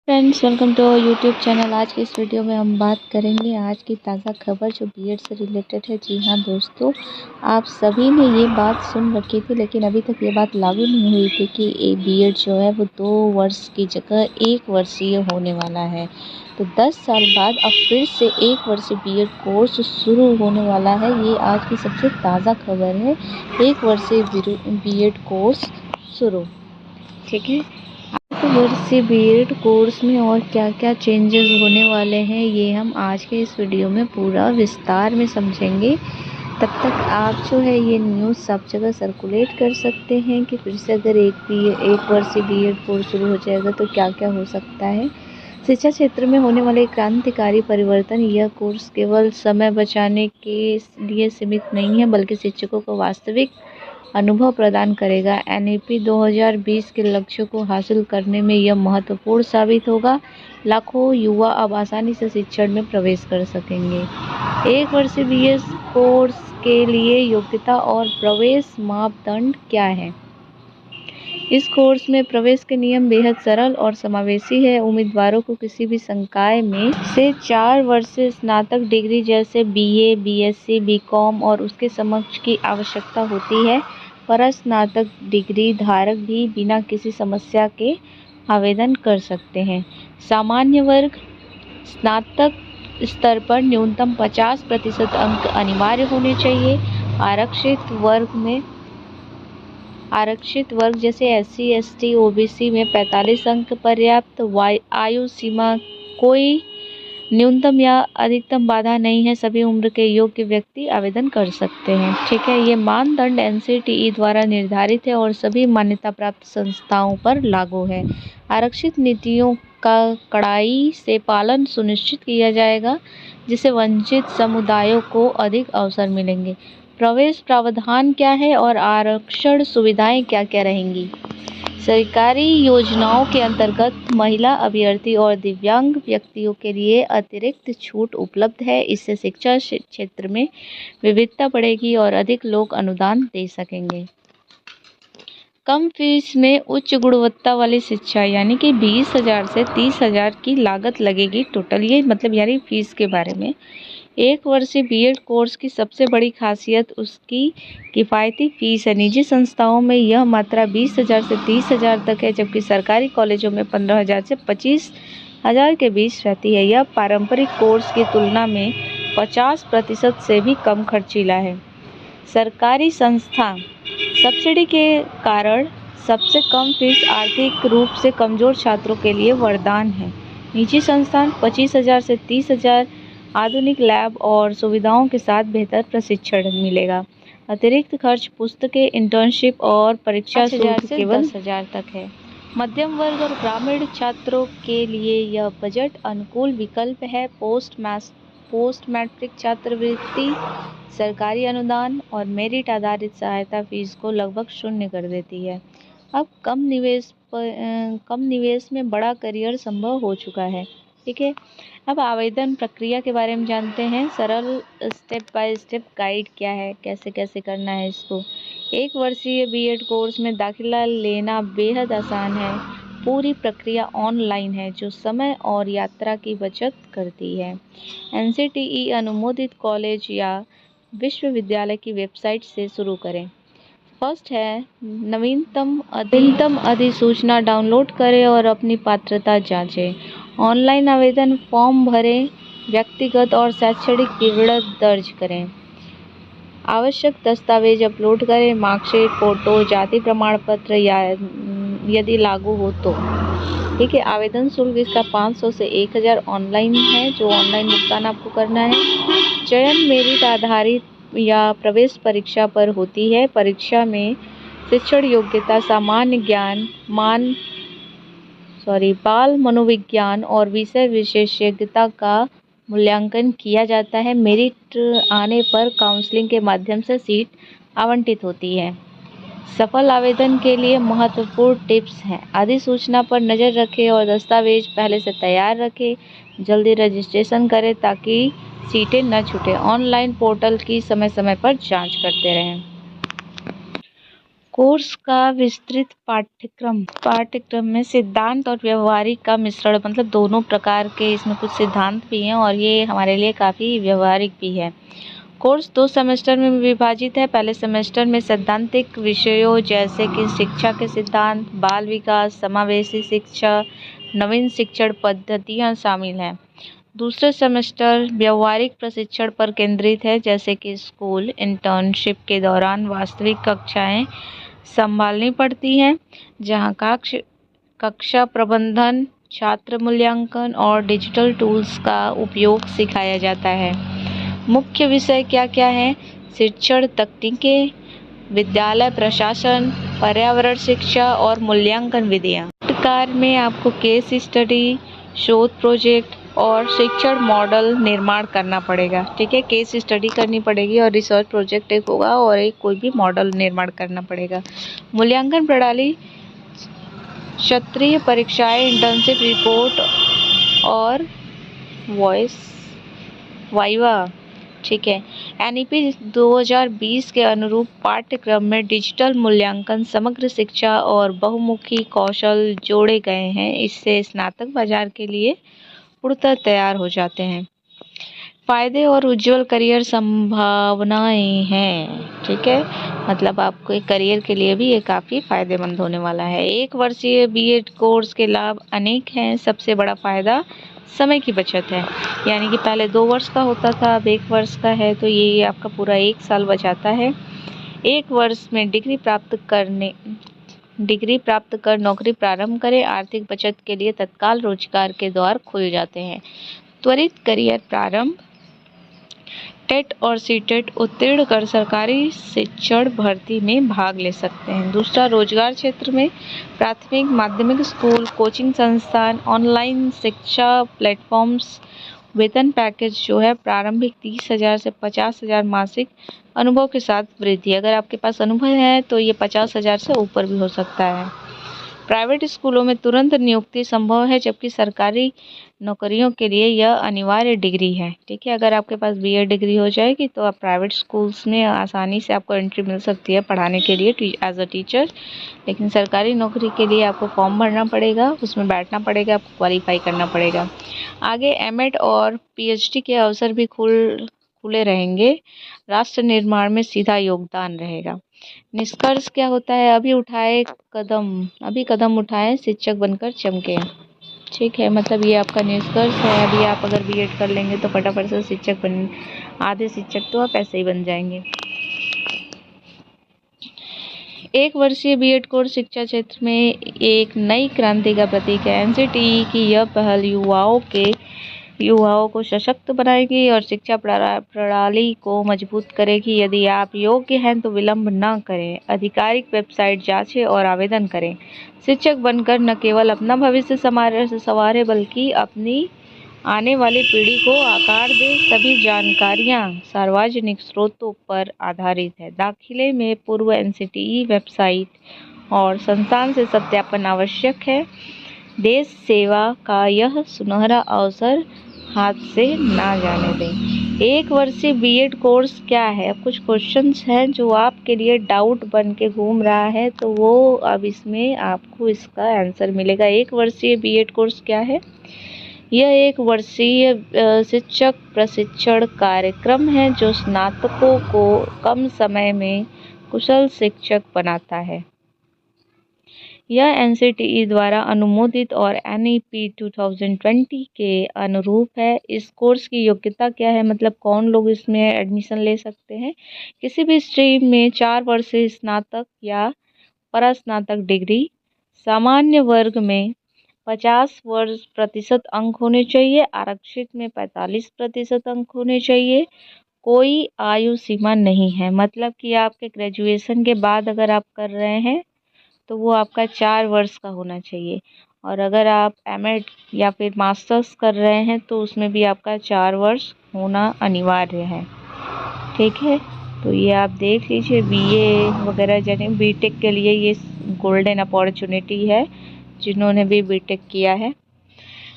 Friends, welcome to our YouTube channel. आज की इस वीडियो में हम बात करेंगे आज की ताज़ा खबर जो बीएड से रिलेटेड है। जी हाँ दोस्तों, आप सभी ने ये बात सुन रखी थी, लेकिन अभी तक ये बात लागू नहीं हुई थी कि बीएड जो है वो 2 वर्ष की जगह 1 वर्षीय होने वाला है। तो 10 साल बाद अब फिर से 1 वर्षीय बीएड कोर्स शुरू होने वाला है। ये आज की सबसे ताज़ा खबर है। 1 वर्षीय बीएड कोर्स शुरू, ठीक है। 1 वर्षीय बीएड कोर्स में और क्या क्या चेंजेस होने वाले हैं, ये हम आज के इस वीडियो में पूरा विस्तार में समझेंगे। तब तक आप जो है ये न्यूज़ सब जगह सर्कुलेट कर सकते हैं कि फिर से अगर 1 वर्षीय बीएड कोर्स शुरू हो जाएगा तो क्या क्या हो सकता है। शिक्षा क्षेत्र में होने वाले क्रांतिकारी परिवर्तन। यह कोर्स केवल समय बचाने के लिए सीमित नहीं है, बल्कि शिक्षकों को वास्तविक अनुभव प्रदान करेगा। एनईपी 2020 के लक्ष्यों को हासिल करने में यह महत्वपूर्ण साबित होगा। लाखों युवा अब आसानी से शिक्षण में प्रवेश कर सकेंगे। 1 वर्षीय बीएड कोर्स के लिए योग्यता और प्रवेश मापदंड क्या है? इस कोर्स में प्रवेश के नियम बेहद सरल और समावेशी है। उम्मीदवारों को किसी भी संकाय में से 4 वर्षीय स्नातक डिग्री जैसे बीए, बीएससी, बीकॉम और उसके समकक्ष की आवश्यकता होती है। पर स्नातक डिग्री धारक भी बिना किसी समस्या के आवेदन कर सकते हैं। सामान्य वर्ग। स्नातक स्तर पर न्यूनतम 50% अंक अनिवार्य होने चाहिए। आरक्षित वर्ग जैसे एससी, एसटी, ओबीसी में 45 अंक पर्याप्त। आयु सीमा कोई न्यूनतम या अधिकतम बाधा नहीं है, सभी उम्र के योग्य व्यक्ति आवेदन कर सकते हैं, ठीक है। ये मानदंड एनसीटीई द्वारा निर्धारित है और सभी मान्यता प्राप्त संस्थाओं पर लागू है। आरक्षित नीतियों का कड़ाई से पालन सुनिश्चित किया जाएगा, जिससे वंचित समुदायों को अधिक अवसर मिलेंगे। प्रवेश प्रावधान क्या है और आरक्षण सुविधाएं क्या क्या रहेंगी? सरकारी योजनाओं के अंतर्गत महिला अभ्यर्थी और दिव्यांग व्यक्तियों के लिए अतिरिक्त छूट उपलब्ध है। इससे शिक्षा क्षेत्र में विविधता बढ़ेगी और अधिक लोग अनुदान दे सकेंगे। कम फीस में उच्च गुणवत्ता वाली शिक्षा, यानी कि 20,000 से 30,000 की लागत लगेगी टोटल। ये मतलब यानी फीस के बारे में। 1 वर्षीय बीएड कोर्स की सबसे बड़ी खासियत उसकी किफ़ायती फीस है। निजी संस्थाओं में यह मात्रा 20,000 से 30,000 तक है, जबकि सरकारी कॉलेजों में 15,000 से 25,000 के बीच रहती है। यह पारंपरिक कोर्स की तुलना में 50% से भी कम खर्चीला है। सरकारी संस्था सब्सिडी के कारण सबसे कम फीस आर्थिक रूप से कमज़ोर छात्रों के लिए वरदान है। निजी संस्थान 25,000 से 30,000, आधुनिक लैब और सुविधाओं के साथ बेहतर प्रशिक्षण मिलेगा। अतिरिक्त खर्च पुस्तकें, इंटर्नशिप और परीक्षा शुल्क केवल 10,000 तक है। मध्यम वर्ग और ग्रामीण छात्रों के लिए यह बजट अनुकूल विकल्प है। पोस्ट मैट्रिक छात्रवृत्ति, सरकारी अनुदान और मेरिट आधारित सहायता फीस को लगभग शून्य कर देती है। अब कम निवेश में बड़ा करियर संभव हो चुका है, ठीक है। अब आवेदन प्रक्रिया के बारे में जानते हैं। सरल स्टेप बाय स्टेप गाइड क्या है, कैसे कैसे करना है इसको। 1 वर्षीय बीएड कोर्स में दाखिला लेना बेहद आसान है। पूरी प्रक्रिया ऑनलाइन है, जो समय और यात्रा की बचत करती है। एनसीटीई अनुमोदित कॉलेज या विश्वविद्यालय की वेबसाइट से शुरू करें। फर्स्ट है नवीनतम अधिसूचना डाउनलोड करें और अपनी पात्रता जांचें। ऑनलाइन आवेदन फॉर्म भरें, व्यक्तिगत और शैक्षणिक विवरण दर्ज करें। आवश्यक दस्तावेज अपलोड करें, मार्कशीट, फोटो, जाति प्रमाण पत्र या यदि लागू हो तो, ठीक है। आवेदन शुल्क इसका 500 से 1,000 ऑनलाइन है, जो ऑनलाइन भुगतान आपको करना है। चयन मेरिट आधारित या प्रवेश परीक्षा पर होती है। परीक्षा में शिक्षण योग्यता, सामान्य ज्ञान, बाल मनोविज्ञान और विषय विशेषज्ञता का मूल्यांकन किया जाता है। मेरिट आने पर काउंसलिंग के माध्यम से सीट आवंटित होती है। सफल आवेदन के लिए महत्वपूर्ण टिप्स हैं। अधिसूचना पर नज़र रखें और दस्तावेज पहले से तैयार रखें। जल्दी रजिस्ट्रेशन करें ताकि सीटें न छूटें। ऑनलाइन पोर्टल की समय समय पर जांच करते रहें। कोर्स का विस्तृत पाठ्यक्रम में सिद्धांत और व्यवहारिक का मिश्रण, मतलब दोनों प्रकार के इसमें कुछ सिद्धांत भी हैं और ये हमारे लिए काफ़ी व्यवहारिक भी है। कोर्स 2 सेमेस्टर में विभाजित है। पहले सेमेस्टर में सैद्धांतिक विषयों जैसे कि शिक्षा के सिद्धांत, बाल विकास, समावेशी शिक्षा, नवीन शिक्षण पद्धतियाँ शामिल हैं। दूसरे सेमेस्टर व्यवहारिक प्रशिक्षण पर केंद्रित है, जैसे कि स्कूल इंटर्नशिप के दौरान वास्तविक कक्षाएं संभालनी पड़ती हैं, जहां कक्षा प्रबंधन, छात्र मूल्यांकन और डिजिटल टूल्स का उपयोग सिखाया जाता है। मुख्य विषय क्या क्या हैं? शिक्षण तकनीकें, विद्यालय प्रशासन, पर्यावरण शिक्षा और मूल्यांकन विधियाँ। पाठ्यक्रम में आपको केस स्टडी, शोध प्रोजेक्ट और शिक्षण मॉडल निर्माण करना पड़ेगा। ठीक है, केस स्टडी करनी पड़ेगी और रिसर्च प्रोजेक्ट एक होगा और एक कोई भी मॉडल निर्माण करना पड़ेगा। मूल्यांकन प्रणाली, क्षेत्रीय परीक्षाएं, इंटर्नशिप रिपोर्ट और वाइवा। ठीक है, एनईपी 2020 के अनुरूप पाठ्यक्रम में डिजिटल मूल्यांकन, समग्र शिक्षा और बहुमुखी कौशल जोड़े गए हैं। इससे स्नातक बाजार के लिए पूर्णतः तैयार हो जाते हैं। फायदे और उज्जवल करियर संभावनाएं हैं। ठीक है, मतलब आपको एक करियर के लिए भी ये काफ़ी फायदेमंद होने वाला है। 1 वर्षीय बीएड कोर्स के लाभ अनेक हैं। सबसे बड़ा फायदा समय की बचत है, यानी कि पहले 2 वर्ष का होता था, अब 1 वर्ष का है, तो ये आपका पूरा 1 साल बचाता है। 1 वर्ष में डिग्री प्राप्त कर नौकरी प्रारंभ करें। आर्थिक बचत के लिए तत्काल रोजगार के द्वार खुल जाते हैं। त्वरित करियर प्रारंभ, टेट और सीटेट उत्तीर्ण कर सरकारी शिक्षण भर्ती में भाग ले सकते हैं। दूसरा, रोजगार क्षेत्र में प्राथमिक माध्यमिक स्कूल, कोचिंग संस्थान, ऑनलाइन शिक्षा प्लेटफॉर्म्स, वेतन पैकेज जो है प्रारंभिक 30,000 से 50,000 मासिक, अनुभव के साथ वृद्धि। अगर आपके पास अनुभव है तो ये 50,000 से ऊपर भी हो सकता है। प्राइवेट स्कूलों में तुरंत नियुक्ति संभव है, जबकि सरकारी नौकरियों के लिए यह अनिवार्य डिग्री है। ठीक है, अगर आपके पास बीएड डिग्री हो जाएगी तो आप प्राइवेट स्कूल्स में आसानी से आपको एंट्री मिल सकती है पढ़ाने के लिए एज अ टीचर। लेकिन सरकारी नौकरी के लिए आपको फॉर्म भरना पड़ेगा, उसमें बैठना पड़ेगा, आपको क्वालिफाई करना पड़ेगा। आगे एमएड और पीएचडी के अवसर भी खुले रहेंगे। राष्ट्र निर्माण में सीधा योगदान रहेगा। निष्कर्ष क्या होता है? अभी कदम उठाएं, शिक्षक बनकर चमके। ठीक है, मतलब ये आपका निष्कर्ष है। अभी आप अगर बीएड कर लेंगे तो फटाफट से शिक्षक बन, आधे शिक्षक तो आप ऐसे ही बन जाएंगे। 1 वर्षीय बीएड कोर्स शिक्षा क्षेत्र में एक नई क्रांति का प्रतीक है। एनसीटीई की यह पहल युवाओं को सशक्त बनाएगी और शिक्षा प्रणाली को मजबूत करेगी। यदि आप योग्य हैं तो विलंब न करें, आधिकारिक वेबसाइट जांचें और आवेदन करें। शिक्षक बनकर न केवल अपना भविष्य संवारे बल्कि अपनी आने वाली पीढ़ी को आकार दे। सभी जानकारियां सार्वजनिक स्रोतों पर आधारित है। दाखिले में पूर्व एनसीटीई वेबसाइट और संस्थान से सत्यापन आवश्यक है। देश सेवा का यह सुनहरा अवसर हाथ से ना जाने दें। 1 वर्षीय बीएड कोर्स क्या है? अब कुछ क्वेश्चंस हैं जो आपके लिए डाउट बन के घूम रहा है, तो वो अब इसमें आपको इसका आंसर मिलेगा। 1 वर्षीय बीएड कोर्स क्या है? यह 1 वर्षीय शिक्षक प्रशिक्षण कार्यक्रम है जो स्नातकों को कम समय में कुशल शिक्षक बनाता है। यह एनसीटीई द्वारा अनुमोदित और एनईपी 2020 के अनुरूप है। इस कोर्स की योग्यता क्या है? मतलब कौन लोग इसमें एडमिशन ले सकते हैं? किसी भी स्ट्रीम में 4 वर्ष से स्नातक या परास्नातक डिग्री, सामान्य वर्ग में 50% अंक होने चाहिए, आरक्षित में 45% अंक होने चाहिए। कोई आयु सीमा नहीं है, मतलब कि आपके ग्रेजुएशन के बाद अगर आप कर रहे हैं तो वो आपका 4 वर्ष का होना चाहिए, और अगर आप एमएड या फिर मास्टर्स कर रहे हैं तो उसमें भी आपका 4 वर्ष होना अनिवार्य है। ठीक है, तो ये आप देख लीजिए, बीए वगैरह यानी बीटेक के लिए ये गोल्डन अपॉर्चुनिटी है जिन्होंने भी बीटेक किया है।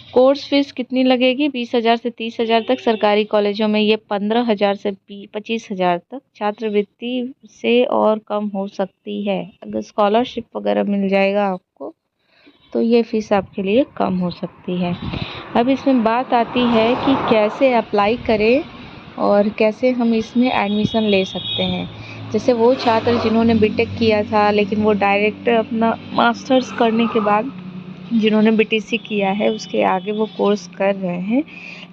कोर्स फीस कितनी लगेगी? 20,000 से 30,000 तक। सरकारी कॉलेजों में ये 15,000 से 25,000 तक। छात्रवृत्ति से और कम हो सकती है। अगर स्कॉलरशिप वगैरह मिल जाएगा आपको तो ये फ़ीस आपके लिए कम हो सकती है। अब इसमें बात आती है कि कैसे अप्लाई करें और कैसे हम इसमें एडमिशन ले सकते हैं। जैसे वो छात्र जिन्होंने बीटेक किया था लेकिन वो डायरेक्ट अपना मास्टर्स करने के बाद जिन्होंने बीटीसी किया है उसके आगे वो कोर्स कर रहे हैं,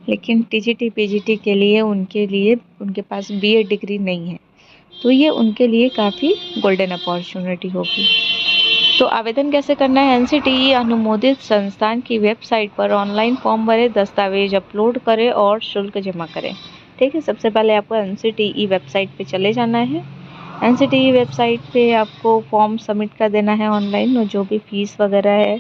लेकिन टीजीटी पीजीटी के लिए उनके पास बीएड डिग्री नहीं है, तो ये उनके लिए काफ़ी गोल्डन अपॉर्चुनिटी होगी। तो आवेदन कैसे करना है? एनसीटीई अनुमोदित संस्थान की वेबसाइट पर ऑनलाइन फॉर्म भरें, दस्तावेज अपलोड करें और शुल्क जमा करें। ठीक है, सबसे पहले आपको एनसीटीई वेबसाइट पे चले जाना है। एनसीटीई वेबसाइट पे आपको फॉर्म सबमिट कर देना है ऑनलाइन, और जो भी फीस वगैरह है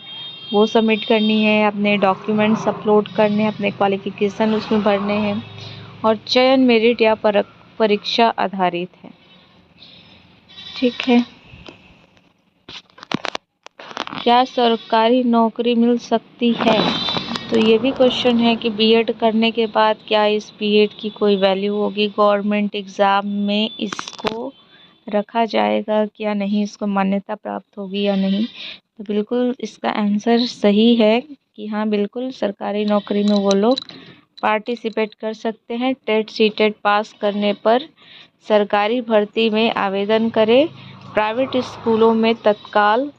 वो सबमिट करनी है, अपने डॉक्यूमेंट्स अपलोड करने हैं, अपने क्वालिफिकेशन उसमें भरने हैं, और चयन मेरिट या परीक्षा आधारित है। ठीक है। क्या सरकारी नौकरी मिल सकती है? तो ये भी क्वेश्चन है कि बीएड करने के बाद क्या इस बीएड की कोई वैल्यू होगी? गवर्नमेंट एग्ज़ाम में इसको रखा जाएगा क्या नहीं, इसको मान्यता प्राप्त होगी या नहीं? तो बिल्कुल इसका आंसर सही है कि हाँ, बिल्कुल सरकारी नौकरी में वो लोग पार्टिसिपेट कर सकते हैं। टेट सीटेट पास करने पर सरकारी भर्ती में आवेदन करें। प्राइवेट स्कूलों में तत्काल